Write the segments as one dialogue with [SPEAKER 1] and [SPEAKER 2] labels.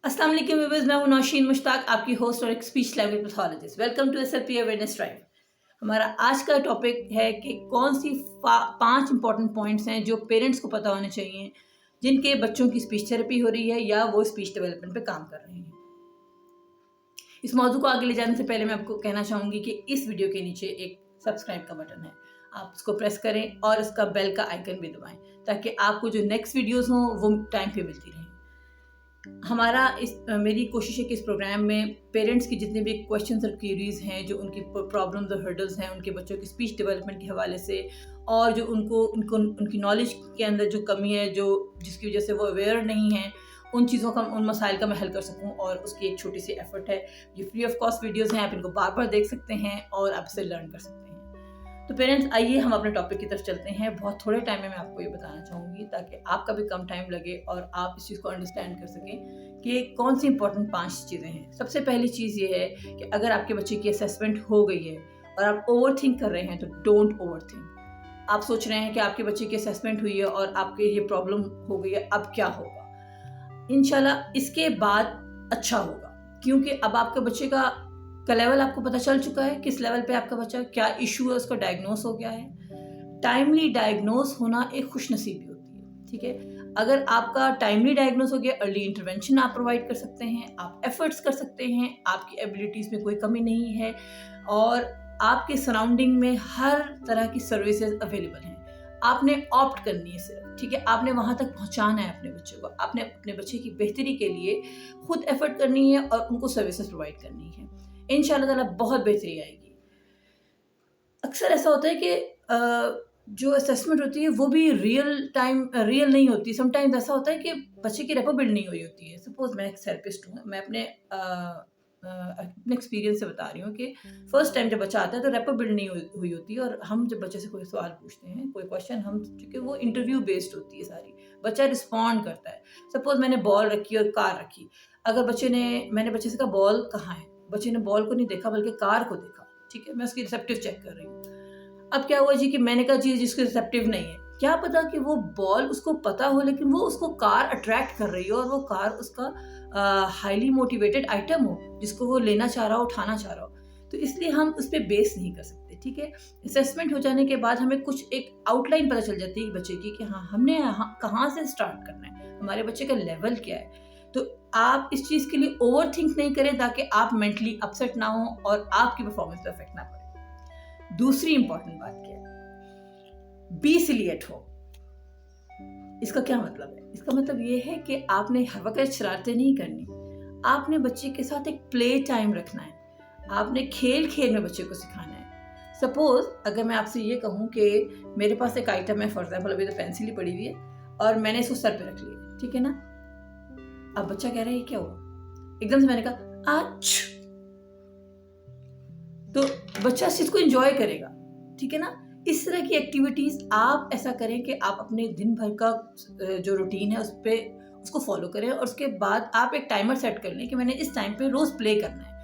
[SPEAKER 1] अस्सलाम वालेकुम व्यूअर्स, मैं हूं नौशीन मुश्ताक, आपकी होस्ट और एक speech language pathologist. Welcome to SLP awareness drive. हमारा आज का टॉपिक है कि कौन सी 5 इंपॉर्टेंट पॉइंट्स हैं जो पेरेंट्स को पता होने चाहिए जिनके बच्चों की स्पीच थेरेपी हो रही है या वो स्पीच डेवलपमेंट पे काम कर रहे हैं। इस मौजू को आगे ले जाने से पहले मैं आपको कहना चाहूँगी कि इस वीडियो के नीचे एक सब्सक्राइब का बटन है, आप उसको प्रेस करें और उसका बेल का आइकन भी दबाएं ताकि आपको जो नेक्स्ट वीडियोज़ हों वो टाइम पे मिलती रहें। मेरी कोशिश है कि इस प्रोग्राम में पेरेंट्स की जितने भी क्वेश्चंस और क्वेरीज हैं, जो उनकी प्रॉब्लम्स और हर्डल्स हैं उनके बच्चों की स्पीच डेवलपमेंट के हवाले से, और जो उनकी नॉलेज के अंदर जो कमी है, जो जिसकी वजह से वो अवेयर नहीं है, उन चीज़ों का, उन मसाइल का मैं हल कर सकूं, और उसकी एक छोटी सी एफर्ट है। ये फ्री ऑफ कॉस्ट वीडियोज़ हैं, आप इनको बार बार देख सकते हैं और आप इससे लर्न कर सकते हैं। तो पेरेंट्स, आइए हम अपने टॉपिक की तरफ चलते हैं। बहुत थोड़े टाइम में मैं आपको ये बताना चाहूँगी ताकि आपका भी कम टाइम लगे और आप इस चीज़ को अंडरस्टैंड कर सकें कि कौन सी इंपॉर्टेंट 5 चीज़ें हैं। सबसे पहली चीज़ ये है कि अगर आपके बच्चे की असेसमेंट हो गई है और आप ओवर थिंक कर रहे हैं तो डोंट ओवर थिंक। आप सोच रहे हैं कि आपके बच्चे की असेसमेंट हुई है और आपके ये प्रॉब्लम हो गई है, अब क्या होगा। इंशाल्लाह इसके बाद अच्छा होगा, क्योंकि अब आपके बच्चे का लेवल आपको पता चल चुका है, किस लेवल पे आपका बच्चा, क्या इशू है, उसका डायग्नोस हो गया है। टाइमली डायग्नोस होना एक खुशनसीबी होती है, ठीक है। अगर आपका टाइमली डायग्नोस हो गया, अर्ली इंटरवेंशन आप प्रोवाइड कर सकते हैं, आप एफर्ट्स कर सकते हैं, आपकी एबिलिटीज़ में कोई कमी नहीं है और आपके सराउंडिंग में हर तरह की सर्विसेज अवेलेबल हैं। आपने ऑप्ट करनी है सिर्फ, ठीक है। आपने वहाँ तक पहुँचाना है अपने बच्चे को, आपने अपने बच्चे की बेहतरी के लिए खुद एफर्ट करनी है और उनको सर्विसेज प्रोवाइड करनी है। इंशाल्लाह ताला बहुत बेहतरी आएगी। अक्सर ऐसा होता है कि जो असेसमेंट होती है वो भी रियल नहीं होती। समटाइम्स ऐसा होता है कि बच्चे की रेपो बिल्ड नहीं हुई होती है। सपोज मैं एक थेरेपिस्ट हूँ, मैं अपने एक्सपीरियंस से बता रही हूँ कि फर्स्ट टाइम जब बच्चा आता है तो रेपो बिल्ड नहीं हुई होती है, और हम जब बच्चे से कोई सवाल पूछते हैं, कोई क्वेश्चन, हम चूँकि वो इंटरव्यू बेस्ड होती है सारी, बच्चा रिस्पॉन्ड करता है। सपोज मैंने बॉल रखी और कार रखी, अगर मैंने बच्चे से कहा बॉल कहाँ है, बच्चे ने बॉल को नहीं देखा बल्कि कार को देखा, ठीक है। मैं उसकी रिसेप्टिव चेक कर रही हूँ। अब क्या हुआ जी कि मैंने कहा चीज जिसकी रिसेप्टिव नहीं है, क्या पता कि वो बॉल उसको पता हो लेकिन वो उसको कार अट्रैक्ट कर रही हो और वो कार उसका हाईली मोटिवेटेड आइटम हो जिसको वो लेना चाह रहा हो, उठाना चाह रहा हो। तो इसलिए हम उस पर बेस नहीं कर सकते, ठीक है। असेसमेंट हो जाने के बाद हमें कुछ एक आउटलाइन पता चल जाती है बच्चे की कि हाँ, हमने कहाँ से स्टार्ट करना है, हमारे बच्चे का लेवल क्या है। तो आप इस चीज के लिए ओवर थिंक नहीं करें ताकि आप मेंटली अपसेट ना हो और आपकी परफॉर्मेंस पे इफेक्ट ना पड़े। दूसरी इंपॉर्टेंट बात क्या है, बी सिलियट हो। इसका क्या मतलब है? इसका मतलब ये है कि आपने हर वक्त शरारतें नहीं करनी, आपने बच्चे के साथ एक प्ले टाइम रखना है, आपने खेल खेल में बच्चे को सिखाना है। सपोज अगर मैं आपसे ये कहूँ कि मेरे पास एक आइटम है, फॉर एग्जाम्पल अभी तो पेंसिल ही पड़ी हुई है और मैंने इसको सर पे रख लिया, ठीक है ना। अब बच्चा कह रहा है ये क्या हुआ, एकदम से मैंने कहा आज, तो बच्चा इस चीज को एंजॉय करेगा, ठीक है ना। इस तरह की एक्टिविटीज आप ऐसा करें कि आप अपने दिन भर का जो रूटीन है उसको फॉलो करें और उसके बाद आप एक टाइमर सेट कर लें कि मैंने इस टाइम पे रोज प्ले करना है।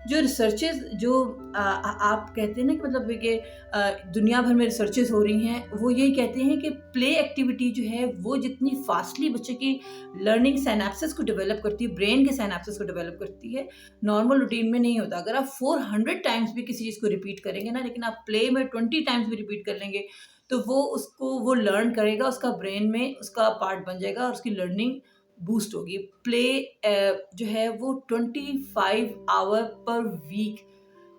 [SPEAKER 1] जो रिसर्चेस जो आप कहते हैं ना कि मतलब कि दुनिया भर में रिसर्चेस हो रही हैं, वो यही कहते हैं कि प्ले एक्टिविटी जो है वो जितनी फास्टली बच्चे की लर्निंग साइनेप्सिस को डेवलप करती है, ब्रेन के साइनेप्सिस को डेवलप करती है, नॉर्मल रूटीन में नहीं होता। अगर आप 400 टाइम्स भी किसी चीज़ को रिपीट करेंगे ना, लेकिन आप प्ले में 20 टाइम्स भी रिपीट कर लेंगे तो वो लर्न करेगा, उसका ब्रेन में उसका पार्ट बन जाएगा और उसकी लर्निंग बूस्ट होगी। प्ले जो है वो 25 आवर पर वीक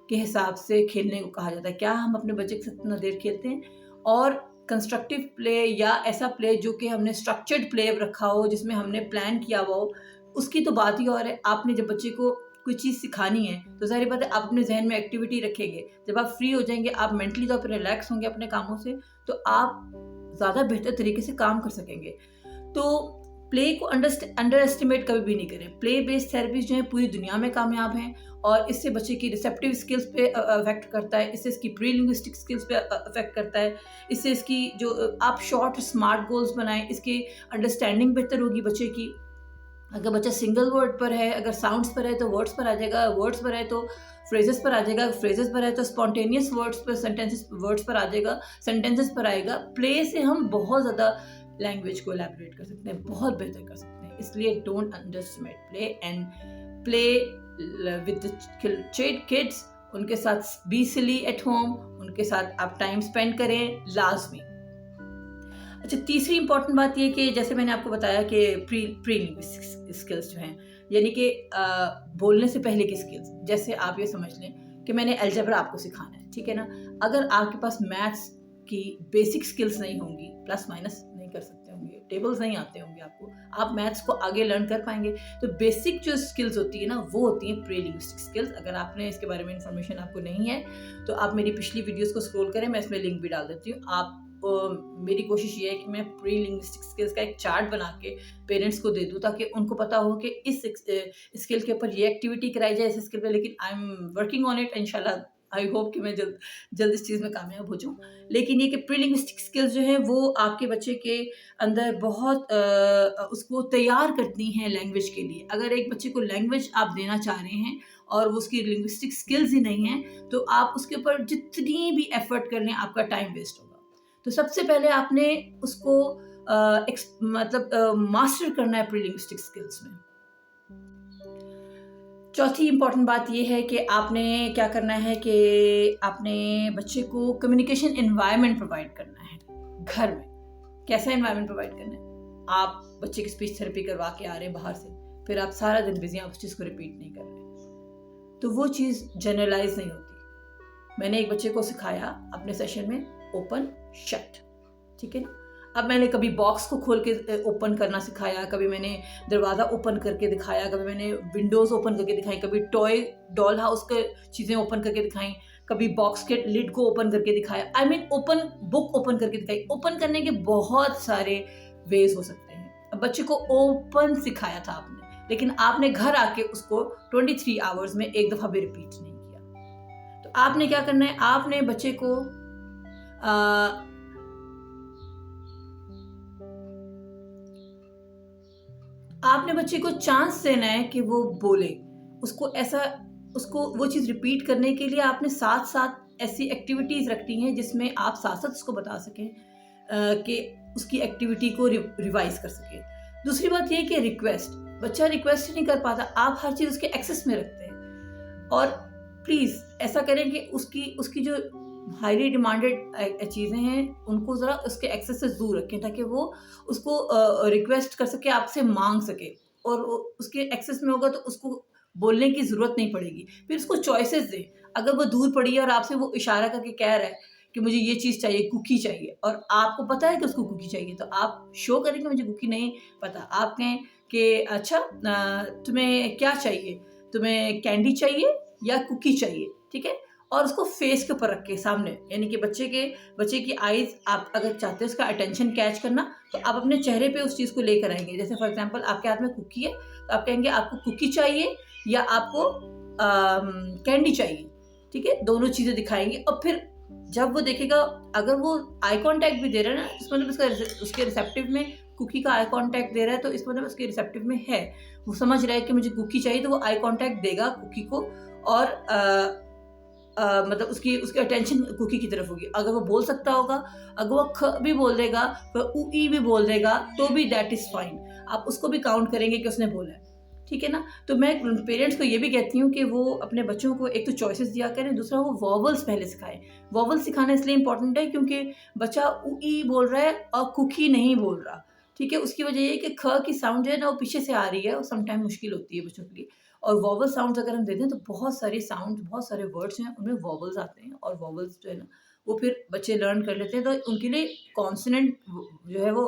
[SPEAKER 1] के हिसाब से खेलने को कहा जाता है। क्या हम अपने बच्चे के साथ इतना देर खेलते हैं? और कंस्ट्रक्टिव प्ले या ऐसा प्ले जो कि हमने स्ट्रक्चर्ड प्ले रखा हो, जिसमें हमने प्लान किया हुआ हो, उसकी तो बात ही और है। आपने जब बच्चे को कोई चीज़ सिखानी है तो सारी बात है, आप अपने जहन में एक्टिविटी रखेंगे। जब आप फ्री हो जाएंगे, आप मेंटली तौर पर रिलैक्स होंगे अपने कामों से, तो आप ज़्यादा बेहतर तरीके से काम कर सकेंगे। तो प्ले को अंडर एस्टिमेट कभी भी नहीं करें। प्ले बेस्ड थेरेपीज जो है पूरी दुनिया में कामयाब हैं और इससे बच्चे की रिसेप्टिव स्किल्स पे अफेक्ट करता है, इससे इसकी प्री लिंग्विस्टिक स्किल्स पे अफेक्ट करता है, इससे इसकी जो आप शॉर्ट स्मार्ट गोल्स बनाएं, इसकी अंडरस्टैंडिंग बेहतर होगी बच्चे की। अगर बच्चा सिंगल वर्ड पर है, अगर साउंड्स पर है तो वर्ड्स पर आ जाएगा, वर्ड्स पर है तो फ्रेजेस पर आ जाएगा, फ्रेजेस पर है तो स्पॉन्टेनियस वर्ड्स पर, सेंटेंसेस वर्ड्स पर आ जाएगा, सेंटेंसेस पर आएगा। प्ले से हम बहुत ज़्यादा लैंग्वेज को एलैबोरेट कर सकते हैं, बहुत बेहतर कर सकते हैं। इसलिए don't underestimate play and play with the kids, उनके साथ बी सिली एट होम, उनके साथ आप टाइम स्पेंड करें लाजमी। अच्छा, तीसरी इंपॉर्टेंट बात ये कि जैसे मैंने आपको बताया कि प्री लिंग्विस्टिक स्किल्स जो हैं, यानी कि बोलने से पहले की स्किल्स, जैसे आप ये समझ लें कि मैंने अलजेब्रा आपको सिखाना है, ठीक है ना। अगर आपके पास मैथ्स की बेसिक स्किल्स नहीं होंगी, प्लस माइनस नहीं कर सकते होंगे, टेबल्स नहीं आते होंगे आपको, आप मैथ्स को आगे लर्न कर पाएंगे। तो बेसिक जो स्किल्स होती है ना, वो होती हैं प्री लिंग्विस्टिक स्किल्स। अगर आपने इसके बारे में इंफॉर्मेशन आपको नहीं है तो आप मेरी पिछली वीडियोस को स्क्रॉल करें, मैं इसमें लिंक भी डाल देती हूँ। आप मेरी कोशिश ये है कि मैं प्री लिंग्विस्टिक स्किल्स का एक चार्ट बना के पेरेंट्स को दे दूँ, ताकि उनको पता हो कि इस स्किल के ऊपर ये एक्टिविटी कराई जाए, इस स्किल पे। लेकिन I am working on it, इंशाल्लाह आई होप कि मैं जल्द इस चीज़ में कामयाब हो जाऊँ। लेकिन ये कि प्री लिंग्विस्टिक स्किल्स जो है वो आपके बच्चे के अंदर बहुत उसको तैयार करती हैं लैंग्वेज के लिए। अगर एक बच्चे को लैंग्वेज आप देना चाह रहे हैं और वो उसकी लिंग्विस्टिक स्किल्स ही नहीं है, तो आप उसके ऊपर जितनी भी एफर्ट कर लें, आपका टाइम वेस्ट होगा। तो सबसे पहले आपने उसको मास्टर करना है प्री लिंग्विस्टिक स्किल्स में। चौथी इंपॉर्टेंट बात यह है कि आपने क्या करना है कि आपने बच्चे को कम्युनिकेशन एनवायरनमेंट प्रोवाइड करना है घर में। कैसा एनवायरनमेंट प्रोवाइड करना है? आप बच्चे की स्पीच थेरेपी करवा के आ रहे हैं बाहर से, फिर आप सारा दिन बिजी, आप उस चीज़ को रिपीट नहीं कर रहे, तो वो चीज़ जनरलाइज नहीं होती। मैंने एक बच्चे को सिखाया अपने सेशन में ओपन शट, ठीक है ना। अब मैंने कभी बॉक्स को खोल के ओपन करना सिखाया, कभी मैंने दरवाज़ा ओपन करके दिखाया, कभी मैंने विंडोज़ ओपन करके दिखाई, कभी टॉय डॉल हाउस के चीज़ें ओपन करके दिखाई, कभी बॉक्स के लिड को ओपन करके दिखाया। I mean open book open करके दिखाई। ओपन करने के बहुत सारे वेज हो सकते हैं। अब बच्चे को ओपन सिखाया था आपने, लेकिन आपने घर आके उसको 23 आवर्स में एक दफ़ा भी रिपीट नहीं किया। तो आपने क्या करना है, आपने बच्चे को चांस देना है कि वो बोले। उसको वो चीज़ रिपीट करने के लिए आपने साथ साथ ऐसी एक्टिविटीज़ रखती हैं जिसमें आप साथ साथ उसको बता सकें कि उसकी एक्टिविटी को रिवाइज कर सके। दूसरी बात ये कि रिक्वेस्ट, बच्चा रिक्वेस्ट नहीं कर पाता, आप हर चीज़ उसके एक्सेस में रखते हैं। और प्लीज़ ऐसा करें कि उसकी जो हाईली डिमांडेड चीज़ें हैं उनको ज़रा उसके एक्सेस से दूर रखें, ताकि वो उसको रिक्वेस्ट कर सके, आपसे मांग सके, और उसके एक्सेस में होगा तो उसको बोलने की ज़रूरत नहीं पड़ेगी। फिर उसको चॉइसेस दें। अगर वो दूर पड़ी है और आपसे वो इशारा करके कह रहा है कि मुझे ये चीज़ चाहिए, कुकी चाहिए, और आपको पता है कि उसको कुकी चाहिए, तो आप शो करें कि मुझे कुकी नहीं पता। आप कहें कि अच्छा तुम्हें क्या चाहिए, तुम्हें कैंडी चाहिए या कुकी चाहिए, ठीक है। और उसको फेस के ऊपर रख के सामने, यानी कि बच्चे की आईज, आप अगर चाहते हैं उसका अटेंशन कैच करना, तो आप अपने चेहरे पे उस चीज़ को लेकर आएंगे। जैसे फॉर एग्जांपल आपके हाथ में कुकी है, तो आप कहेंगे आपको कुकी चाहिए या आपको कैंडी चाहिए, ठीक है। दोनों चीज़ें दिखाएंगे, और फिर जब वो देखेगा, अगर वो आई कांटेक्ट भी दे रहा है ना, इस मतलब उसके रिसेप्टिव में कुकी का आई कांटेक्ट दे रहा है, तो इस मतलब उसके रिसेप्टिव में है, वो समझ रहा है कि मुझे कुकी चाहिए, तो वो आई कांटेक्ट देगा कुकी को, और मतलब उसकी अटेंशन कुकी की तरफ होगी। अगर वो बोल सकता होगा, अगर वो ख भी बोल देगा, तो उ ई भी बोल देगा, तो भी दैट इज़ फाइन। आप उसको भी काउंट करेंगे कि उसने बोला है, ठीक है ना। तो मैं पेरेंट्स को ये भी कहती हूँ कि वो अपने बच्चों को एक तो चॉइसेस दिया करें, दूसरा वो वॉवल्स पहले सिखाएं। वॉवल्स सिखाना इसलिए इंपॉर्टेंट है क्योंकि बच्चा उ ई बोल रहा है और कुकी नहीं बोल रहा, ठीक है। उसकी वजह ये है कि ख की साउंड जो है ना वो पीछे से आ रही है, और समटाइम मुश्किल होती है बच्चों के लिए। और वॉवल साउंड्स अगर हम देते हैं तो बहुत सारे वर्ड्स हैं उनमें वॉवल्स आते हैं, और वॉवल्स जो है ना वो फिर बच्चे लर्न कर लेते हैं। तो उनके लिए कॉन्सोनेंट जो है वो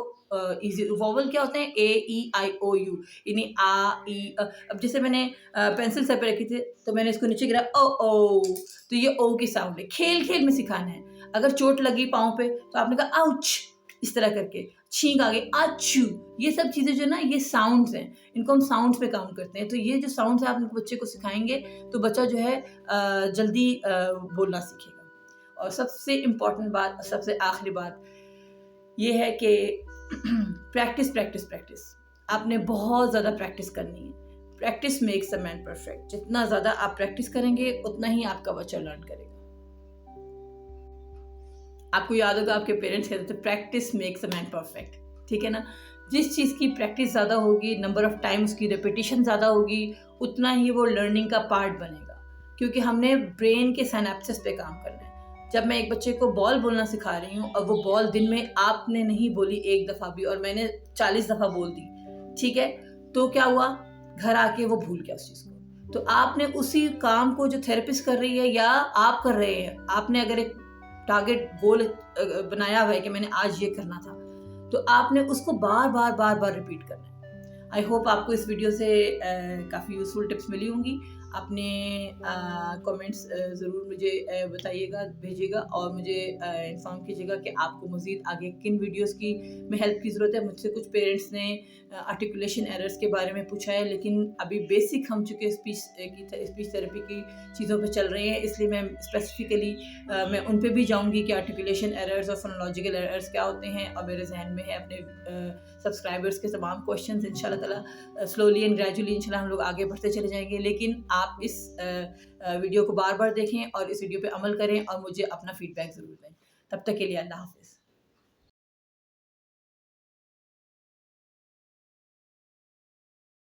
[SPEAKER 1] इजी। वॉवल क्या होते हैं? ए ई आई ओ यू, यानी आ ई अ। अब जैसे मैंने पेंसिल सर पे रखी थी, तो मैंने इसको नीचे गिरा, ओ, तो ये ओ की साउंड है। खेल खेल में सिखाना है। अगर चोट लगी पाँव पे तो आपने कहा आउच, इस तरह करके। छींक आ गई, आचू। ये सब चीज़ें जो है ना, ये साउंड्स हैं, इनको हम साउंड्स पे काउंट करते हैं। तो ये जो साउंड्स है आप बच्चे को सिखाएंगे तो बच्चा जो है जल्दी बोलना सीखेगा। और सबसे इम्पॉर्टेंट बात, सबसे आखिरी बात ये है कि प्रैक्टिस। आपने बहुत ज़्यादा प्रैक्टिस करनी है। Practice makes a man perfect. जितना ज़्यादा आप प्रैक्टिस करेंगे उतना ही आपका बच्चा लर्न करेगा। आपको याद होगा आपके पेरेंट्स कहते थे practice makes a man perfect, ठीक है ना? जिस चीज़ की प्रैक्टिस ज़्यादा होगी, नंबर ऑफ़ टाइम उसकी रिपिटिशन ज़्यादा होगी, उतना ही वो लर्निंग का पार्ट बनेगा। क्योंकि हमने ब्रेन के सिनैप्सेस पे काम करना है। जब मैं एक बच्चे को बॉल बोलना सिखा रही हूँ और वो बॉल दिन में आपने नहीं बोली 1 दफ़ा भी और मैंने 40 दफ़ा बोल दी, ठीक है? तो क्या हुआ? घर आके वो भूल गया उस चीज़ को। तो आपने उसी काम को जो थेरेपिस्ट कर रही है या आप कर रहे हैं, आपने अगर एक टारगेट गोल बनाया हुआ है कि मैंने आज ये करना था, तो आपने उसको बार-बार, बार-बार रिपीट करना है। आई होप आपको इस वीडियो से काफ़ी यूज़फुल टिप्स मिली होंगी। आपने कमेंट्स ज़रूर मुझे बताइएगा, भेजिएगा और मुझे इन्फॉर्म कीजिएगा कि आपको मज़ीद आगे किन वीडियोज़ की में हेल्प की ज़रूरत है। मुझसे कुछ पेरेंट्स ने आर्टिकुलेशन एरर्स के बारे में पूछा है, लेकिन अभी बेसिक हम चूँकि स्पीच थेरेपी की चीज़ों पे चल रहे हैं, इसलिए मैं स्पेसिफ़िकली मैं उन पे भी जाऊँगी कि आर्टिकुलेशन एरर्स और फोनोलॉजिकल एरर्स क्या होते हैं और मेरे ज़हन में है अपने सब्सक्राइबर्स के तमाम क्वेश्चंस इंशाल्लाह ताला स्लोली एंड ग्रेजुअली इंशाल्लाह हम लोग आगे बढ़ते चले जाएंगे। लेकिन आप इस वीडियो को बार-बार देखें और इस वीडियो पे अमल करें और मुझे अपना फीडबैक ज़रूर दें। तब तक के लिए अल्लाह हाफ़िज़।